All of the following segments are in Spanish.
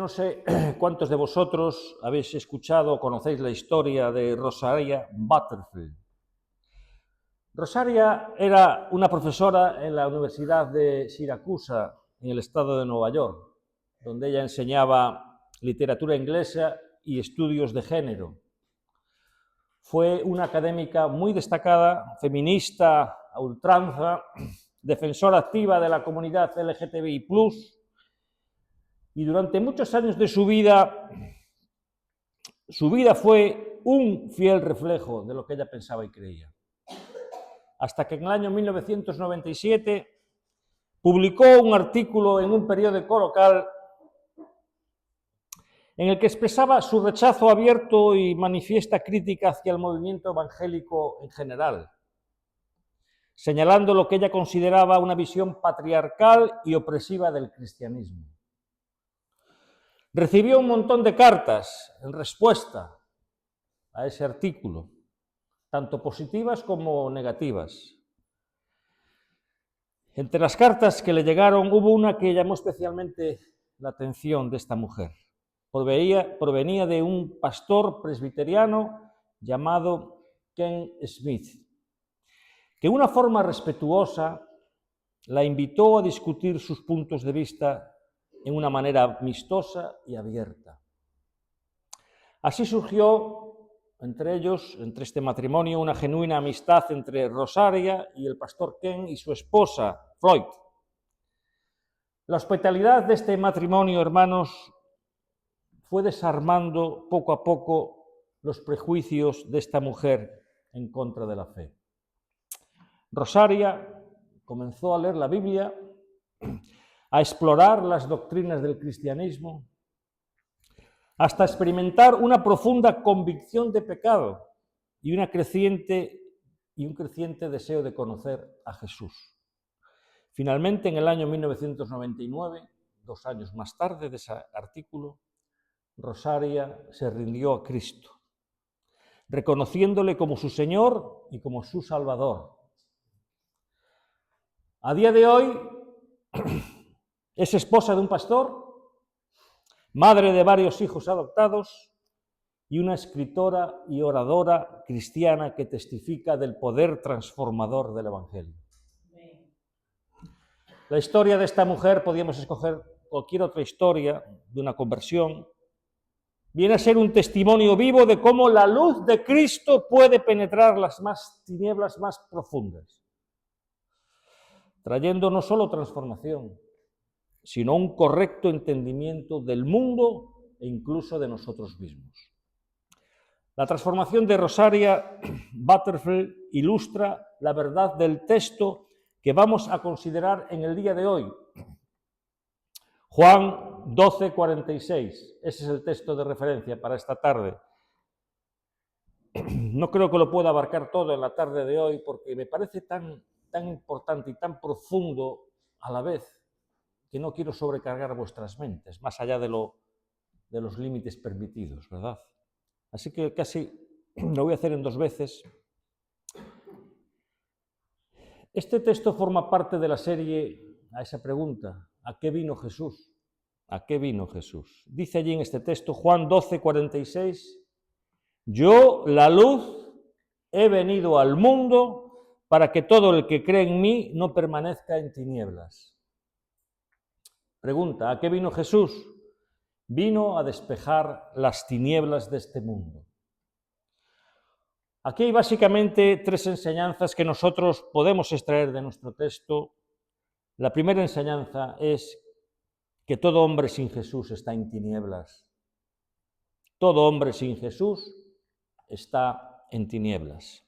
no sé cuántos de vosotros habéis escuchado o conocéis la historia de Rosaria Butterfield. Rosaria era una profesora en la Universidad de Siracusa, en el estado de Nueva York, donde ella enseñaba literatura inglesa y estudios de género. Fue una académica muy destacada, feminista a ultranza, defensora activa de la comunidad LGTBI+, y durante muchos años de su vida fue un fiel reflejo de lo que ella pensaba y creía. Hasta que en el año 1997 publicó un artículo en un periódico local en el que expresaba su rechazo abierto y manifiesta crítica hacia el movimiento evangélico en general, señalando lo que ella consideraba una visión patriarcal y opresiva del cristianismo. Recibió un montón de cartas en respuesta a ese artículo, tanto positivas como negativas. Entre las cartas que le llegaron hubo una que llamó especialmente la atención de esta mujer. Provenía de un pastor presbiteriano llamado Ken Smith, que de una forma respetuosa la invitó a discutir sus puntos de vista en una manera amistosa y abierta. Así surgió entre este matrimonio, una genuina amistad entre Rosaria y el pastor Ken y su esposa, Floyd. La hospitalidad de este matrimonio, hermanos, fue desarmando poco a poco los prejuicios de esta mujer en contra de la fe. Rosaria comenzó a leer la Biblia, a explorar las doctrinas del cristianismo, hasta experimentar una profunda convicción de pecado y un creciente deseo de conocer a Jesús. Finalmente, en el año 1999, 2 años más tarde de ese artículo, Rosaria se rindió a Cristo, reconociéndole como su Señor y como su Salvador. A día de hoy es esposa de un pastor, madre de varios hijos adoptados y una escritora y oradora cristiana que testifica del poder transformador del Evangelio. La historia de esta mujer, podríamos escoger cualquier otra historia de una conversión, viene a ser un testimonio vivo de cómo la luz de Cristo puede penetrar las tinieblas más profundas, trayendo no solo transformación, sino un correcto entendimiento del mundo e incluso de nosotros mismos. La transformación de Rosaria Butterfield ilustra la verdad del texto que vamos a considerar en el día de hoy. Juan 12:46, ese es el texto de referencia para esta tarde. No creo que lo pueda abarcar todo en la tarde de hoy porque me parece tan importante y tan profundo a la vez que no quiero sobrecargar vuestras mentes, más allá de los límites permitidos, ¿verdad? Así que casi lo voy a hacer en 2 veces. Este texto forma parte de la serie a esa pregunta: ¿a qué vino Jesús? ¿A qué vino Jesús? Dice allí en este texto, Juan 12:46, yo, la luz, he venido al mundo para que todo el que cree en mí no permanezca en tinieblas. Pregunta, ¿a qué vino Jesús? Vino a despejar las tinieblas de este mundo. Aquí hay básicamente 3 enseñanzas que nosotros podemos extraer de nuestro texto. La primera enseñanza es que todo hombre sin Jesús está en tinieblas. Todo hombre sin Jesús está en tinieblas.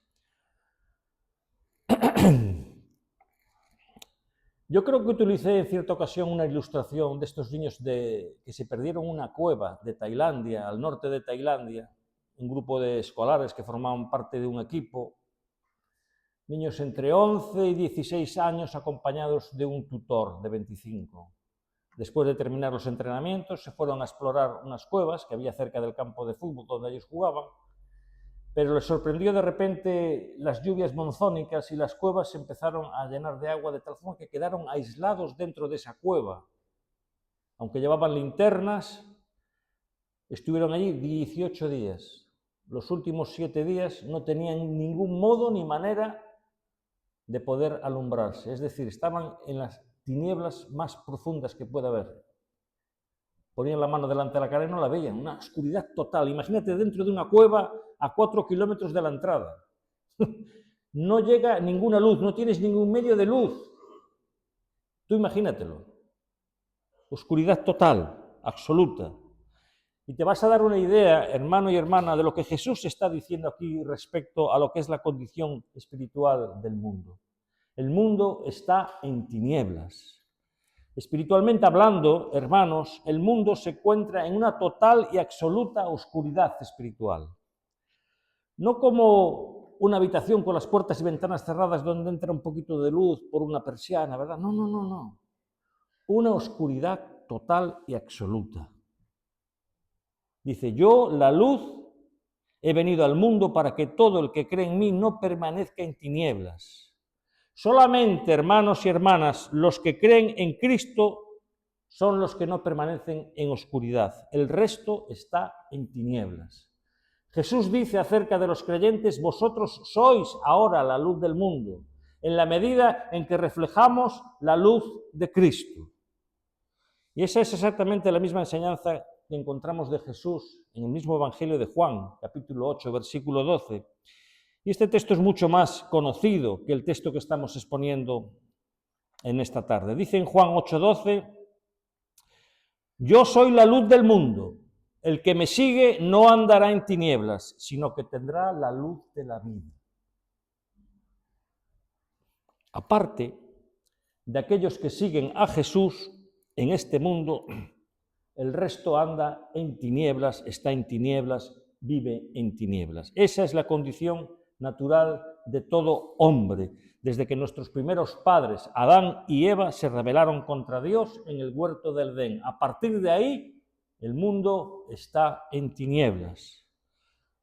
Yo creo que utilicé en cierta ocasión una ilustración de estos niños que se perdieron en una cueva de Tailandia, al norte de Tailandia, un grupo de escolares que formaban parte de un equipo, niños entre 11 y 16 años acompañados de un tutor de 25. Después de terminar los entrenamientos, se fueron a explorar unas cuevas que había cerca del campo de fútbol donde ellos jugaban, pero les sorprendió de repente las lluvias monzónicas y las cuevas se empezaron a llenar de agua de tal forma que quedaron aislados dentro de esa cueva. Aunque llevaban linternas, Estuvieron allí 18 días. Los últimos 7 días no tenían ningún modo ni manera de poder alumbrarse. Es decir, estaban en las tinieblas más profundas que pueda haber. Ponían la mano delante de la cara y no la veían. Una oscuridad total. Imagínate dentro de una cueva a 4 kilómetros de la entrada. No llega ninguna luz, no tienes ningún medio de luz. Tú imagínatelo. Oscuridad total, absoluta. Y te vas a dar una idea, hermano y hermana, de lo que Jesús está diciendo aquí respecto a lo que es la condición espiritual del mundo. El mundo está en tinieblas. Espiritualmente hablando, hermanos, el mundo se encuentra en una total y absoluta oscuridad espiritual. No como una habitación con las puertas y ventanas cerradas donde entra un poquito de luz por una persiana, ¿verdad? No, no, no, no. Una oscuridad total y absoluta. Dice, yo, la luz, he venido al mundo para que todo el que cree en mí no permanezca en tinieblas. Solamente, hermanos y hermanas, los que creen en Cristo son los que no permanecen en oscuridad. El resto está en tinieblas. Jesús dice acerca de los creyentes, vosotros sois ahora la luz del mundo, en la medida en que reflejamos la luz de Cristo. Y esa es exactamente la misma enseñanza que encontramos de Jesús en el mismo Evangelio de Juan, capítulo 8, versículo 12. Y este texto es mucho más conocido que el texto que estamos exponiendo en esta tarde. Dice en Juan 8:12, yo soy la luz del mundo, el que me sigue no andará en tinieblas, sino que tendrá la luz de la vida. Aparte de aquellos que siguen a Jesús en este mundo, el resto anda en tinieblas, está en tinieblas, vive en tinieblas. Esa es la condición natural de todo hombre, desde que nuestros primeros padres, Adán y Eva, se rebelaron contra Dios en el huerto del Edén. A partir de ahí, el mundo está en tinieblas.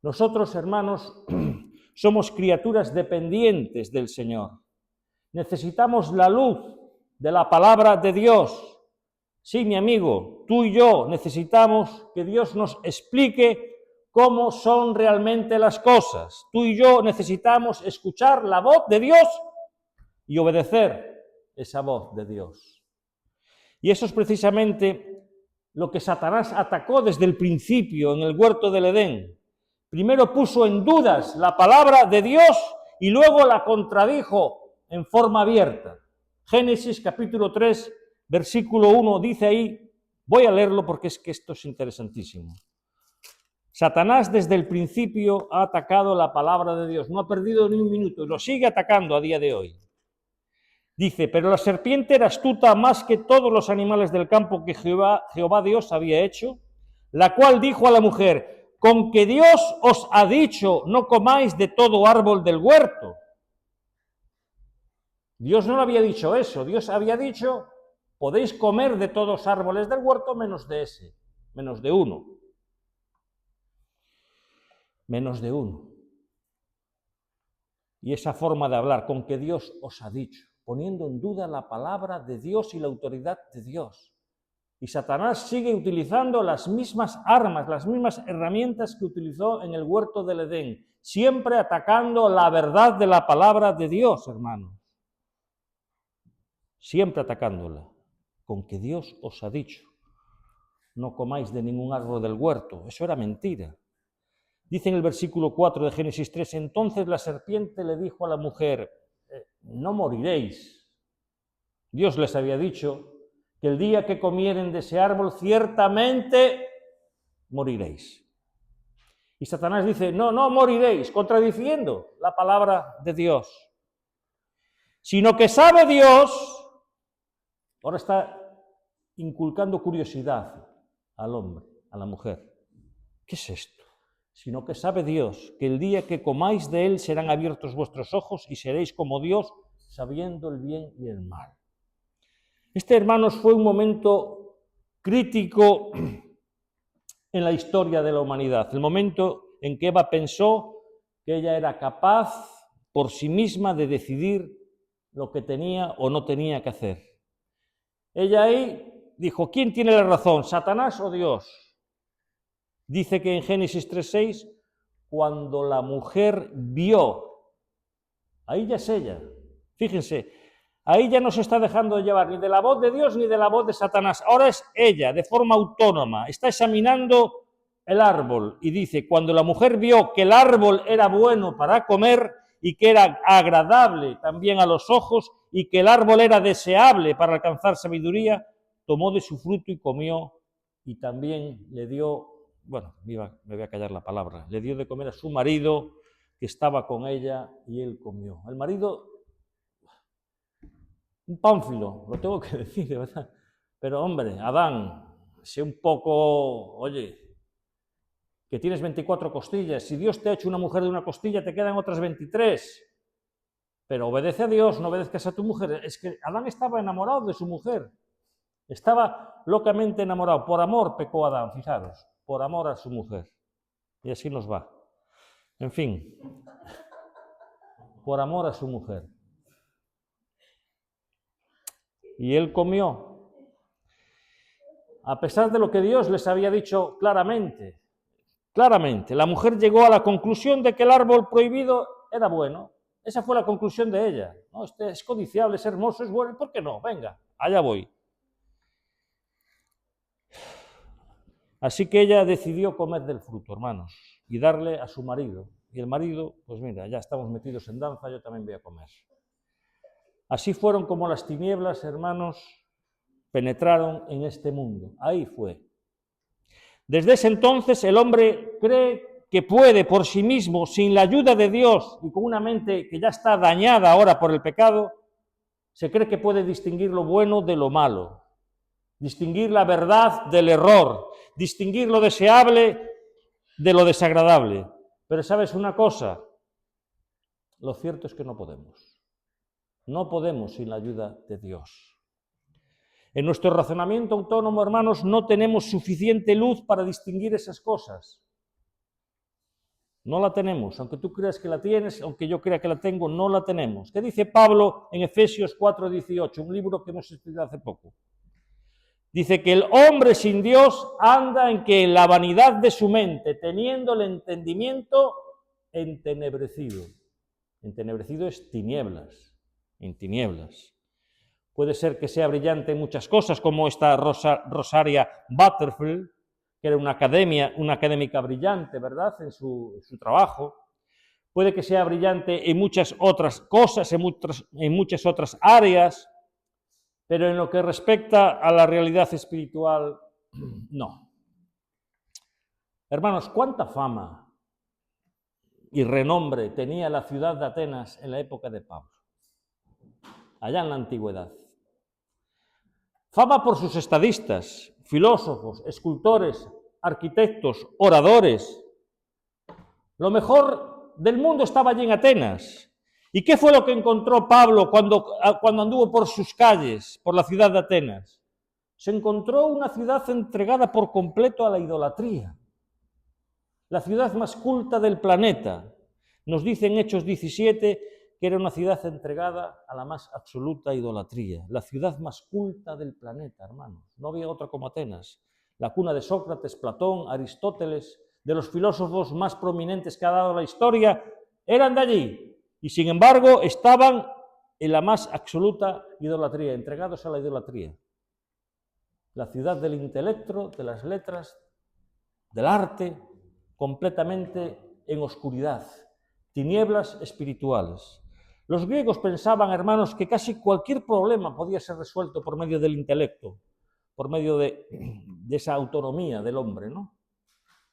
Nosotros, hermanos, somos criaturas dependientes del Señor. Necesitamos la luz de la palabra de Dios. Sí, mi amigo, tú y yo necesitamos que Dios nos explique cómo son realmente las cosas. Tú y yo necesitamos escuchar la voz de Dios y obedecer esa voz de Dios. Y eso es precisamente lo que Satanás atacó desde el principio en el huerto del Edén. Primero puso en dudas la palabra de Dios y luego la contradijo en forma abierta. Génesis capítulo 3, versículo 1 dice ahí, voy a leerlo porque es que esto es interesantísimo. Satanás desde el principio ha atacado la palabra de Dios, no ha perdido ni un minuto y lo sigue atacando a día de hoy. Dice, pero la serpiente era astuta más que todos los animales del campo que Jehová Dios había hecho, la cual dijo a la mujer, con que Dios os ha dicho, no comáis de todo árbol del huerto. Dios no le había dicho eso, Dios había dicho, podéis comer de todos los árboles del huerto menos de ese, menos de uno. Menos de uno. Y esa forma de hablar, con que Dios os ha dicho, poniendo en duda la palabra de Dios y la autoridad de Dios. Y Satanás sigue utilizando las mismas armas, las mismas herramientas que utilizó en el huerto del Edén, siempre atacando la verdad de la palabra de Dios, hermanos. Siempre atacándola, con que Dios os ha dicho, no comáis de ningún árbol del huerto. Eso era mentira. Dice en el versículo 4 de Génesis 3, entonces la serpiente le dijo a la mujer, no moriréis. Dios les había dicho que el día que comieren de ese árbol, ciertamente moriréis. Y Satanás dice, no, no moriréis, contradiciendo la palabra de Dios. Sino que sabe Dios, ahora está inculcando curiosidad al hombre, a la mujer. ¿Qué es esto? Sino que sabe Dios que el día que comáis de él serán abiertos vuestros ojos y seréis como Dios, sabiendo el bien y el mal. Este, hermanos, fue un momento crítico en la historia de la humanidad, el momento en que Eva pensó que ella era capaz por sí misma de decidir lo que tenía o no tenía que hacer. Ella ahí dijo, ¿quién tiene la razón, Satanás o Dios? Dice que en Génesis 3:6, cuando la mujer vio, ahí ya es ella, fíjense, ahí ya no se está dejando llevar ni de la voz de Dios ni de la voz de Satanás, ahora es ella, de forma autónoma, está examinando el árbol y dice, cuando la mujer vio que el árbol era bueno para comer y que era agradable también a los ojos y que el árbol era deseable para alcanzar sabiduría, tomó de su fruto y comió y también le dio, bueno, me voy a callar la palabra, le dio de comer a su marido que estaba con ella y él comió. El marido, un pánfilo, lo tengo que decir, de verdad, pero hombre, Adán, sé un poco, oye, que tienes 24 costillas, si Dios te ha hecho una mujer de una costilla, te quedan otras 23, pero obedece a Dios, no obedezcas a tu mujer. Es que Adán estaba enamorado de su mujer, estaba locamente enamorado, por amor pecó Adán, fijaros, por amor a su mujer, y así nos va. En fin, por amor a su mujer. Y él comió, a pesar de lo que Dios les había dicho claramente. La mujer llegó a la conclusión de que el árbol prohibido era bueno. Esa fue la conclusión de ella. No, este es codiciable, es hermoso, es bueno, ¿por qué no? Venga, allá voy. Así que ella decidió comer del fruto, hermanos, y darle a su marido. Y el marido, pues mira, ya estamos metidos en danza, yo también voy a comer. Así fueron como las tinieblas, hermanos, penetraron en este mundo. Ahí fue. Desde ese entonces el hombre cree que puede por sí mismo, sin la ayuda de Dios y con una mente que ya está dañada ahora por el pecado, se cree que puede distinguir lo bueno de lo malo, distinguir la verdad del error, distinguir lo deseable de lo desagradable. Pero ¿sabes una cosa? Lo cierto es que no podemos. No podemos sin la ayuda de Dios. En nuestro razonamiento autónomo, hermanos, no tenemos suficiente luz para distinguir esas cosas. No la tenemos, aunque tú creas que la tienes, aunque yo crea que la tengo, no la tenemos. ¿Qué dice Pablo en Efesios 4:18? Un libro que hemos estudiado hace poco. Dice que el hombre sin Dios anda en que la vanidad de su mente, teniendo el entendimiento entenebrecido. Entenebrecido es tinieblas, en tinieblas. Puede ser que sea brillante en muchas cosas, como esta Rosaria Butterfield, que era una académica brillante, ¿verdad?, en su trabajo. Puede que sea brillante en muchas otras cosas, en muchas otras áreas, pero en lo que respecta a la realidad espiritual, no. Hermanos, ¿cuánta fama y renombre tenía la ciudad de Atenas en la época de Pablo, allá en la antigüedad? Fama por sus estadistas, filósofos, escultores, arquitectos, oradores. Lo mejor del mundo estaba allí en Atenas. ¿Y qué fue lo que encontró Pablo cuando anduvo por sus calles, por la ciudad de Atenas? Se encontró una ciudad entregada por completo a la idolatría. La ciudad más culta del planeta. Nos dice en Hechos 17 que era una ciudad entregada a la más absoluta idolatría, la ciudad más culta del planeta, hermanos. No había otra como Atenas. La cuna de Sócrates, Platón, Aristóteles, de los filósofos más prominentes que ha dado la historia, eran de allí. Y sin embargo, estaban en la más absoluta idolatría, entregados a la idolatría. La ciudad del intelecto, de las letras, del arte, completamente en oscuridad, tinieblas espirituales. Los griegos pensaban, hermanos, que casi cualquier problema podía ser resuelto por medio del intelecto, por medio de esa autonomía del hombre, ¿no?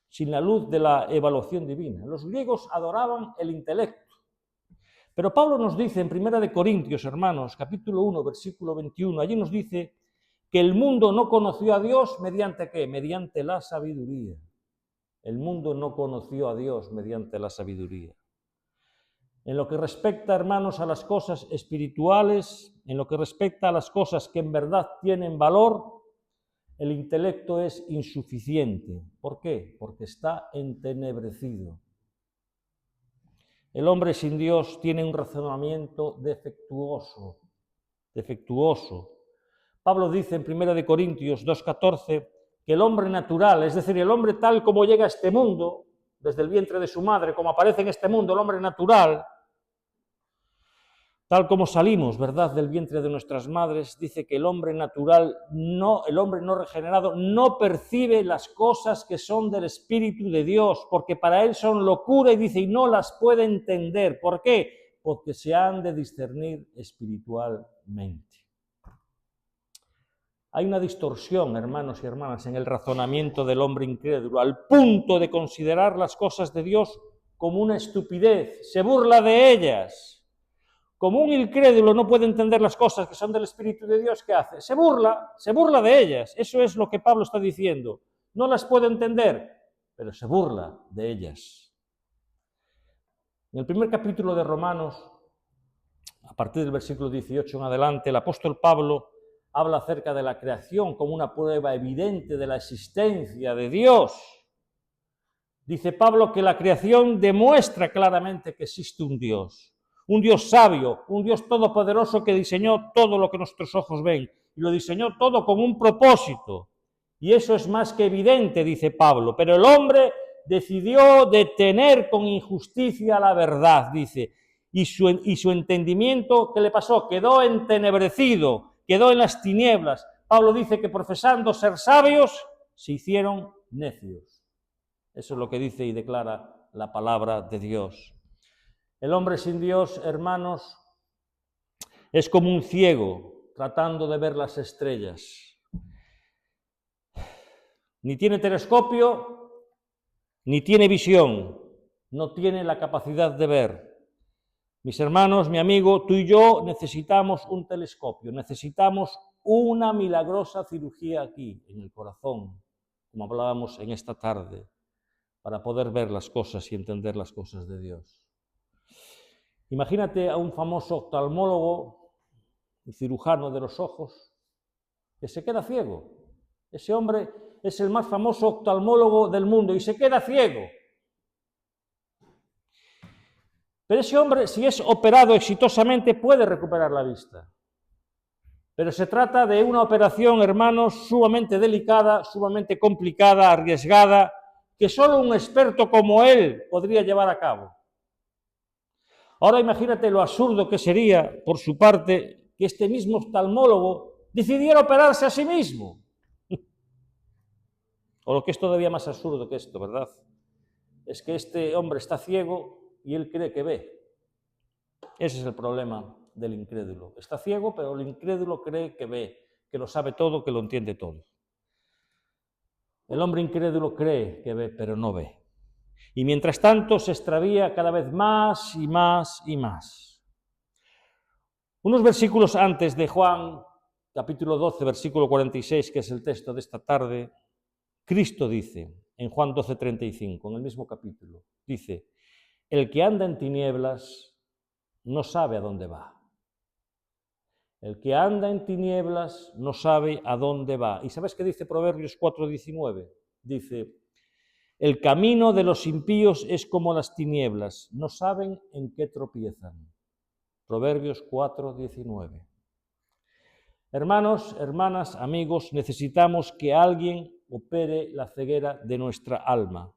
Sin la luz de la evaluación divina. Los griegos adoraban el intelecto. Pero Pablo nos dice en 1 Corintios, hermanos, capítulo 1, versículo 21, allí nos dice que el mundo no conoció a Dios mediante ¿qué? Mediante la sabiduría. El mundo no conoció a Dios mediante la sabiduría. En lo que respecta, hermanos, a las cosas espirituales, en lo que respecta a las cosas que en verdad tienen valor, el intelecto es insuficiente. ¿Por qué? Porque está entenebrecido. El hombre sin Dios tiene un razonamiento defectuoso. Pablo dice en 1 Corintios 2:14 que el hombre natural, es decir, el hombre tal como llega a este mundo, desde el vientre de su madre, como aparece en este mundo, el hombre natural, tal como salimos, ¿verdad?, del vientre de nuestras madres, dice que el hombre natural, el hombre no regenerado, no percibe las cosas que son del Espíritu de Dios, porque para él son locura, y dice, y no las puede entender. ¿Por qué? Porque se han de discernir espiritualmente. Hay una distorsión, hermanos y hermanas, en el razonamiento del hombre incrédulo, al punto de considerar las cosas de Dios como una estupidez, se burla de ellas. Como un incrédulo no puede entender las cosas que son del Espíritu de Dios, ¿qué hace? Se burla de ellas. Eso es lo que Pablo está diciendo. No las puede entender, pero se burla de ellas. En el primer capítulo de Romanos, a partir del versículo 18 en adelante, el apóstol Pablo habla acerca de la creación como una prueba evidente de la existencia de Dios. Dice Pablo que la creación demuestra claramente que existe un Dios sabio, un Dios todopoderoso que diseñó todo lo que nuestros ojos ven, y lo diseñó todo con un propósito. Y eso es más que evidente, dice Pablo, pero el hombre decidió detener con injusticia la verdad, dice, y su entendimiento, ¿qué le pasó? Quedó entenebrecido, quedó en las tinieblas. Pablo dice que profesando ser sabios, se hicieron necios. Eso es lo que dice y declara la palabra de Dios. El hombre sin Dios, hermanos, es como un ciego tratando de ver las estrellas. Ni tiene telescopio, ni tiene visión, no tiene la capacidad de ver. Mis hermanos, mi amigo, tú y yo necesitamos un telescopio, necesitamos una milagrosa cirugía aquí, en el corazón, como hablábamos en esta tarde, para poder ver las cosas y entender las cosas de Dios. Imagínate a un famoso oftalmólogo y cirujano de los ojos que se queda ciego. Ese hombre es el más famoso oftalmólogo del mundo y se queda ciego. Pero ese hombre, si es operado exitosamente, puede recuperar la vista. Pero se trata de una operación, hermanos, sumamente delicada, sumamente complicada, arriesgada, que solo un experto como él podría llevar a cabo. Ahora imagínate lo absurdo que sería, por su parte, que este mismo oftalmólogo decidiera operarse a sí mismo. O lo que es todavía más absurdo que esto, ¿verdad? Es que este hombre está ciego y él cree que ve. Ese es el problema del incrédulo. Está ciego, pero el incrédulo cree que ve, que lo sabe todo, que lo entiende todo. El hombre incrédulo cree que ve, pero no ve. Y mientras tanto se extravía cada vez más y más y más. Unos versículos antes de Juan, capítulo 12, versículo 46, que es el texto de esta tarde, Cristo dice, en Juan 12:35, en el mismo capítulo, dice, el que anda en tinieblas no sabe a dónde va. El que anda en tinieblas no sabe a dónde va. ¿Y sabes qué dice Proverbios 4:19? Dice, el camino de los impíos es como las tinieblas, no saben en qué tropiezan. Proverbios 4:19. Hermanos, hermanas, amigos, necesitamos que alguien opere la ceguera de nuestra alma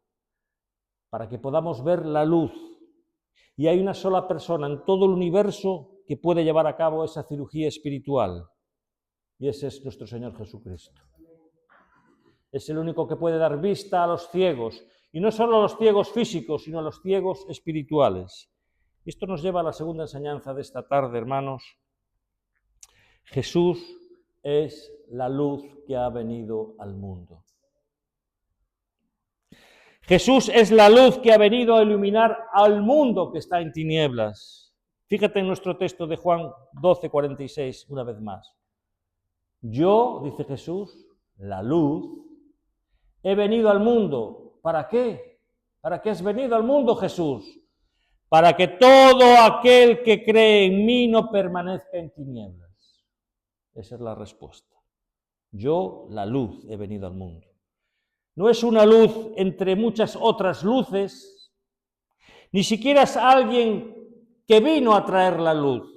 para que podamos ver la luz. Y hay una sola persona en todo el universo que puede llevar a cabo esa cirugía espiritual, y ese es nuestro Señor Jesucristo. Es el único que puede dar vista a los ciegos, y no solo a los ciegos físicos, sino a los ciegos espirituales. Esto nos lleva a la segunda enseñanza de esta tarde, hermanos. Jesús es la luz que ha venido al mundo. Jesús es la luz que ha venido a iluminar al mundo que está en tinieblas. Fíjate en nuestro texto de Juan 12:46, una vez más. Yo, dice Jesús, la luz, he venido al mundo. ¿Para qué? ¿Para qué has venido al mundo, Jesús? Para que todo aquel que cree en mí no permanezca en tinieblas. Esa es la respuesta. Yo, la luz, he venido al mundo. No es una luz entre muchas otras luces, ni siquiera es alguien que vino a traer la luz.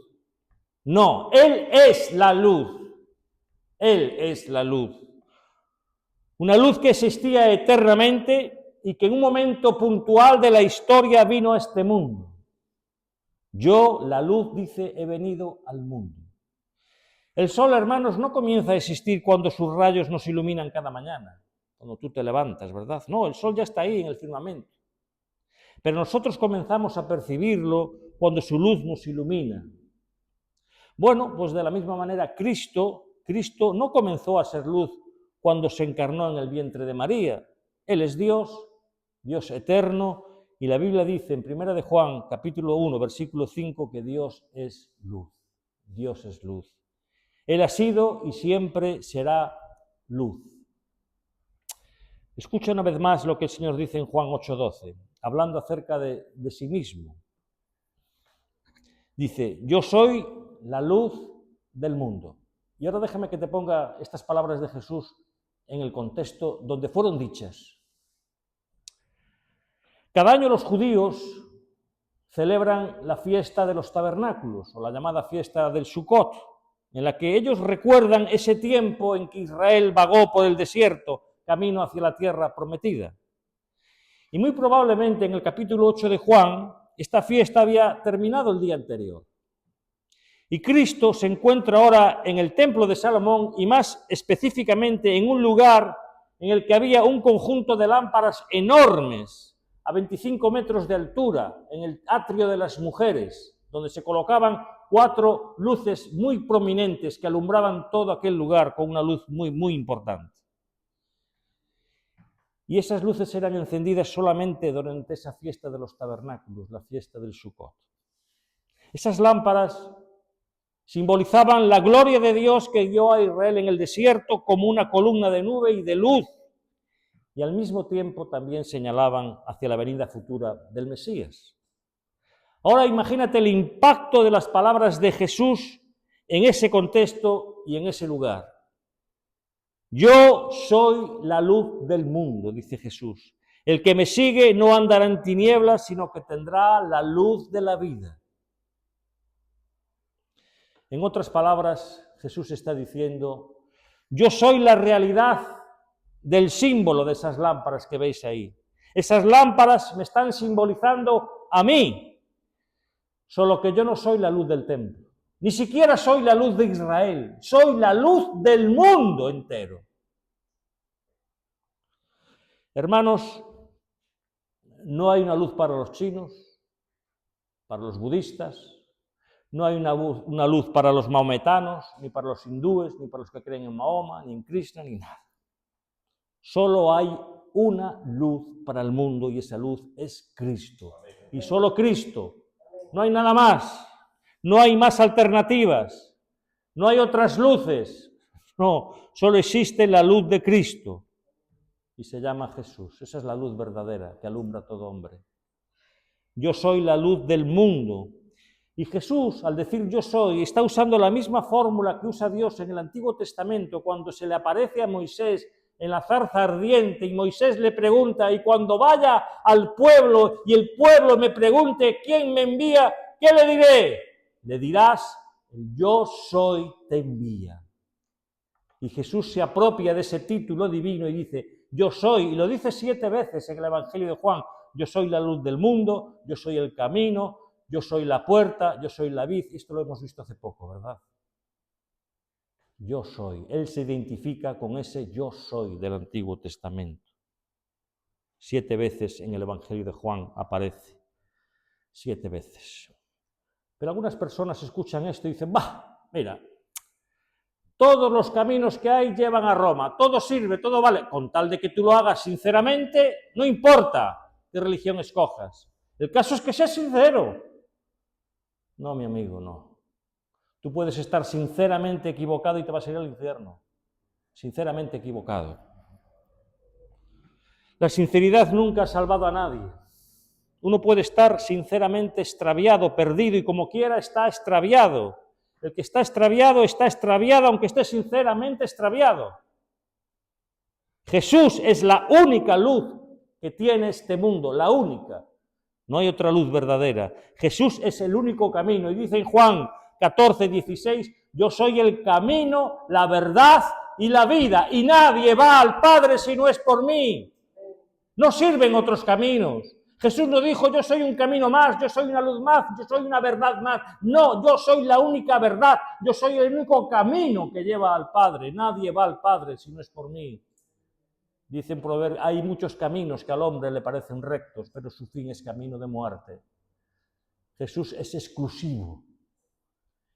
No, Él es la luz. Él es la luz. Una luz que existía eternamente y que en un momento puntual de la historia vino a este mundo. Yo, la luz, dice, he venido al mundo. El sol, hermanos, no comienza a existir cuando sus rayos nos iluminan cada mañana, cuando tú te levantas, ¿verdad? No, el sol ya está ahí en el firmamento. Pero nosotros comenzamos a percibirlo cuando su luz nos ilumina. Bueno, pues de la misma manera Cristo no comenzó a ser luz cuando se encarnó en el vientre de María. Él es Dios, Dios eterno, y la Biblia dice en 1 de Juan, capítulo 1, versículo 5, que Dios es luz. Dios es luz. Él ha sido y siempre será luz. Escucha una vez más lo que el Señor dice en Juan 8:12, hablando acerca de sí mismo. Dice, yo soy la luz del mundo. Y ahora déjame que te ponga estas palabras de Jesús en el contexto donde fueron dichas. Cada año los judíos celebran la fiesta de los tabernáculos, o la llamada fiesta del Sukkot, en la que ellos recuerdan ese tiempo en que Israel vagó por el desierto, camino hacia la tierra prometida. Y muy probablemente en el capítulo 8 de Juan, esta fiesta había terminado el día anterior. Y Cristo se encuentra ahora en el templo de Salomón y más específicamente en un lugar en el que había un conjunto de lámparas enormes, a 25 metros de altura, en el atrio de las mujeres, donde se colocaban 4 luces muy prominentes que alumbraban todo aquel lugar con una luz muy, muy importante. Y esas luces eran encendidas solamente durante esa fiesta de los tabernáculos, la fiesta del Sukkot. Esas lámparas simbolizaban la gloria de Dios que guió a Israel en el desierto como una columna de nube y de luz, y al mismo tiempo también señalaban hacia la venida futura del Mesías. Ahora imagínate el impacto de las palabras de Jesús en ese contexto y en ese lugar. Yo soy la luz del mundo, dice Jesús. El que me sigue no andará en tinieblas, sino que tendrá la luz de la vida. En otras palabras, Jesús está diciendo, yo soy la realidad del símbolo de esas lámparas que veis ahí. Esas lámparas me están simbolizando a mí, solo que yo no soy la luz del templo. Ni siquiera soy la luz de Israel, soy la luz del mundo entero. Hermanos, no hay una luz para los chinos, para los budistas, no hay una luz para los maometanos, ni para los hindúes, ni para los que creen en Mahoma, ni en Krishna, ni nada. Solo hay una luz para el mundo y esa luz es Cristo. Y solo Cristo. No hay nada más. No hay más alternativas. No hay otras luces. No, solo existe la luz de Cristo. Y se llama Jesús. Esa es la luz verdadera que alumbra a todo hombre. Yo soy la luz del mundo. Y Jesús, al decir yo soy, está usando la misma fórmula que usa Dios en el Antiguo Testamento cuando se le aparece a Moisés en la zarza ardiente y Moisés le pregunta, y cuando vaya al pueblo y el pueblo me pregunte quién me envía, ¿qué le diré? Le dirás, el yo soy te envía. Y Jesús se apropia de ese título divino y dice, yo soy, y lo dice 7 veces en el Evangelio de Juan, yo soy la luz del mundo, yo soy el camino, yo soy la puerta, yo soy la vid. Esto lo hemos visto hace poco, ¿verdad? Yo soy. Él se identifica con ese yo soy del Antiguo Testamento. 7 veces en el Evangelio de Juan aparece. 7 veces. Pero algunas personas escuchan esto y dicen, bah, mira, todos los caminos que hay llevan a Roma, todo sirve, todo vale, con tal de que tú lo hagas sinceramente, no importa qué religión escojas. El caso es que seas sincero. No, mi amigo, no. Tú puedes estar sinceramente equivocado y te vas a ir al infierno. Sinceramente equivocado. La sinceridad nunca ha salvado a nadie. Uno puede estar sinceramente extraviado, perdido, y como quiera está extraviado. El que está extraviado aunque esté sinceramente extraviado. Jesús es la única luz que tiene este mundo, la única. No hay otra luz verdadera. Jesús es el único camino. Y dice en Juan 14:16, yo soy el camino, la verdad y la vida, y nadie va al Padre si no es por mí. No sirven otros caminos. Jesús no dijo, yo soy un camino más, yo soy una luz más, yo soy una verdad más. No, yo soy la única verdad, yo soy el único camino que lleva al Padre. Nadie va al Padre si no es por mí. Dicen proverbios, hay muchos caminos que al hombre le parecen rectos, pero su fin es camino de muerte. Jesús es exclusivo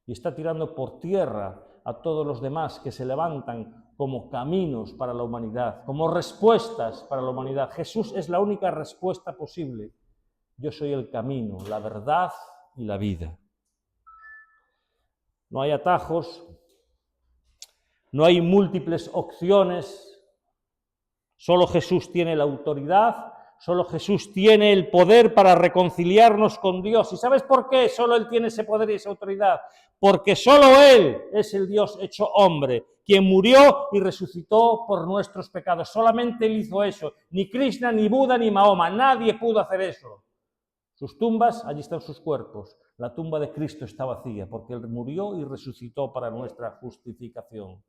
y está tirando por tierra a todos los demás que se levantan como caminos para la humanidad, como respuestas para la humanidad. Jesús es la única respuesta posible. Yo soy el camino, la verdad y la vida. No hay atajos, no hay múltiples opciones. Solo Jesús tiene la autoridad, solo Jesús tiene el poder para reconciliarnos con Dios. ¿Y sabes por qué solo Él tiene ese poder y esa autoridad? Porque solo Él es el Dios hecho hombre, quien murió y resucitó por nuestros pecados. Solamente Él hizo eso. Ni Krishna, ni Buda, ni Mahoma. Nadie pudo hacer eso. Sus tumbas, allí están sus cuerpos. La tumba de Cristo está vacía porque Él murió y resucitó para nuestra justificación.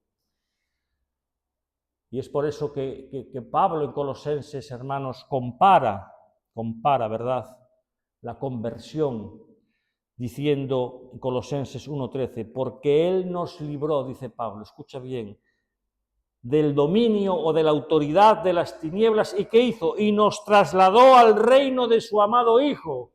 Y es por eso que Pablo en Colosenses, hermanos, compara, ¿verdad?, la conversión, diciendo en Colosenses 1:13, porque Él nos libró, dice Pablo, escucha bien, del dominio o de la autoridad de las tinieblas. ¿Y qué hizo? Y nos trasladó al reino de su amado Hijo.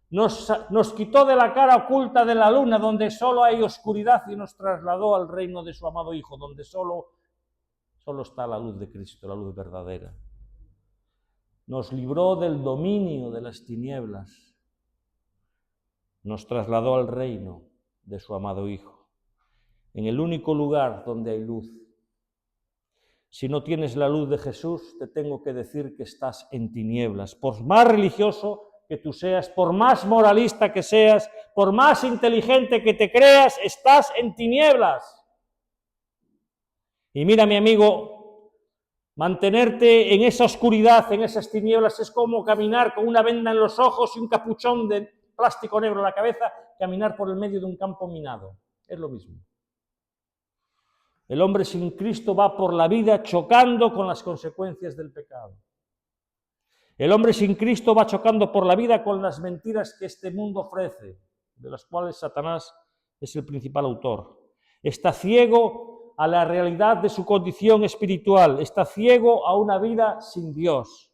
Nos quitó de la cara oculta de la luna, donde solo hay oscuridad, y nos trasladó al reino de su amado Hijo, donde solo está la luz de Cristo, la luz verdadera. Nos libró del dominio de las tinieblas. Nos trasladó al reino de su amado Hijo, en el único lugar donde hay luz. Si no tienes la luz de Jesús, te tengo que decir que estás en tinieblas. Por más religioso que tú seas, por más moralista que seas, por más inteligente que te creas, estás en tinieblas. Y mira, mi amigo, mantenerte en esa oscuridad, en esas tinieblas, es como caminar con una venda en los ojos y un capuchón de plástico negro en la cabeza, caminar por el medio de un campo minado. Es lo mismo. El hombre sin Cristo va por la vida chocando con las consecuencias del pecado. El hombre sin Cristo va chocando por la vida con las mentiras que este mundo ofrece, de las cuales Satanás es el principal autor. Está ciego a la realidad de su condición espiritual, está ciego a una vida sin Dios.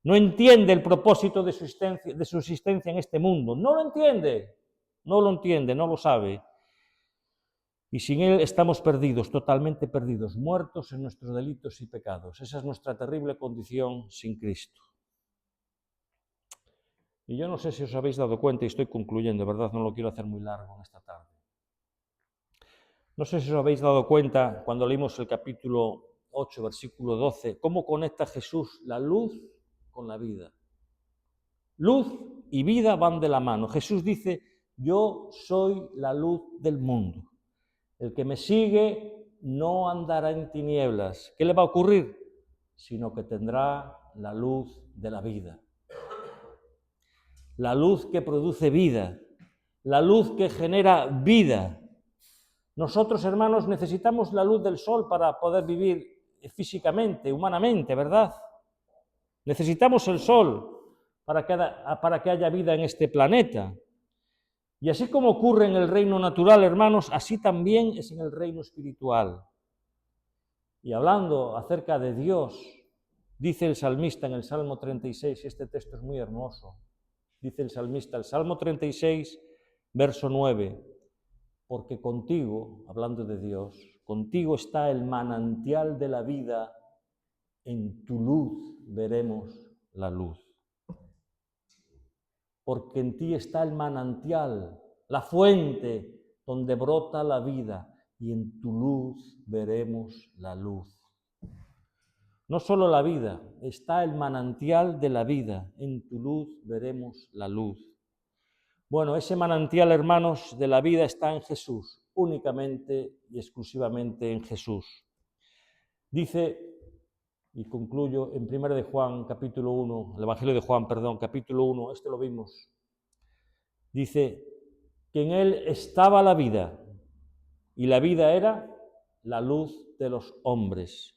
No entiende el propósito de su existencia en este mundo, no lo entiende, no lo sabe. Y sin Él estamos perdidos, totalmente perdidos, muertos en nuestros delitos y pecados. Esa es nuestra terrible condición sin Cristo. Y yo no sé si os habéis dado cuenta, y estoy concluyendo, ¿verdad? No lo quiero hacer muy largo en esta tarde. No sé si os habéis dado cuenta, cuando leímos el capítulo 8, versículo 12, cómo conecta Jesús la luz con la vida. Luz y vida van de la mano. Jesús dice, yo soy la luz del mundo. El que me sigue no andará en tinieblas. ¿Qué le va a ocurrir? Sino que tendrá la luz de la vida. La luz que produce vida. La luz que genera vida. Nosotros, hermanos, necesitamos la luz del sol para poder vivir físicamente, humanamente, ¿verdad? Necesitamos el sol para que haya vida en este planeta. Y así como ocurre en el reino natural, hermanos, así también es en el reino espiritual. Y hablando acerca de Dios, dice el salmista en el Salmo 36, y este texto es muy hermoso, dice el salmista, el Salmo 36, verso 9, porque contigo, hablando de Dios, contigo está el manantial de la vida, en tu luz veremos la luz. Porque en ti está el manantial, la fuente donde brota la vida, y en tu luz veremos la luz. No solo la vida, está el manantial de la vida, en tu luz veremos la luz. Bueno, ese manantial, hermanos, de la vida está en Jesús, únicamente y exclusivamente en Jesús. Dice, y concluyo, en 1 de Juan, capítulo 1, el Evangelio de Juan, perdón, capítulo 1, lo vimos. Dice que en Él estaba la vida, y la vida era la luz de los hombres.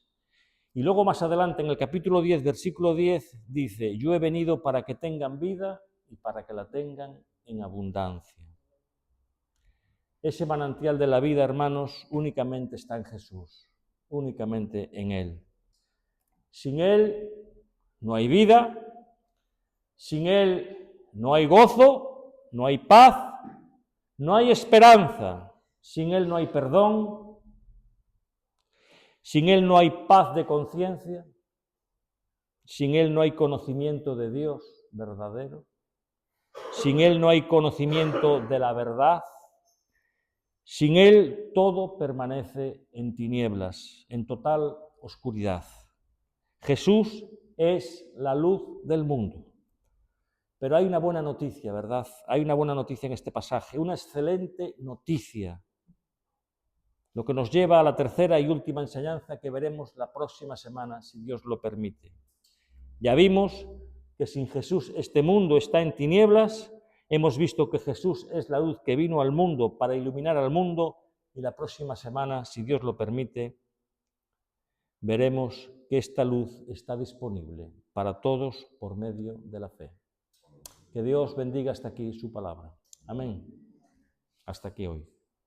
Y luego más adelante, en el capítulo 10, versículo 10, dice, yo he venido para que tengan vida y para que la tengan en abundancia. Ese manantial de la vida, hermanos, únicamente está en Jesús, únicamente en Él. Sin Él no hay vida, sin Él no hay gozo, no hay paz, no hay esperanza, sin Él no hay perdón, sin Él no hay paz de conciencia, sin Él no hay conocimiento de Dios verdadero, sin Él no hay conocimiento de la verdad, sin Él todo permanece en tinieblas, en total oscuridad. Jesús es la luz del mundo. Pero hay una buena noticia, ¿verdad? Hay una buena noticia en este pasaje, una excelente noticia. Lo que nos lleva a la tercera y última enseñanza que veremos la próxima semana, si Dios lo permite. Ya vimos que sin Jesús este mundo está en tinieblas, hemos visto que Jesús es la luz que vino al mundo para iluminar al mundo, y la próxima semana, si Dios lo permite, veremos que esta luz está disponible para todos por medio de la fe. Que Dios bendiga hasta aquí su palabra. Amén. Hasta aquí hoy.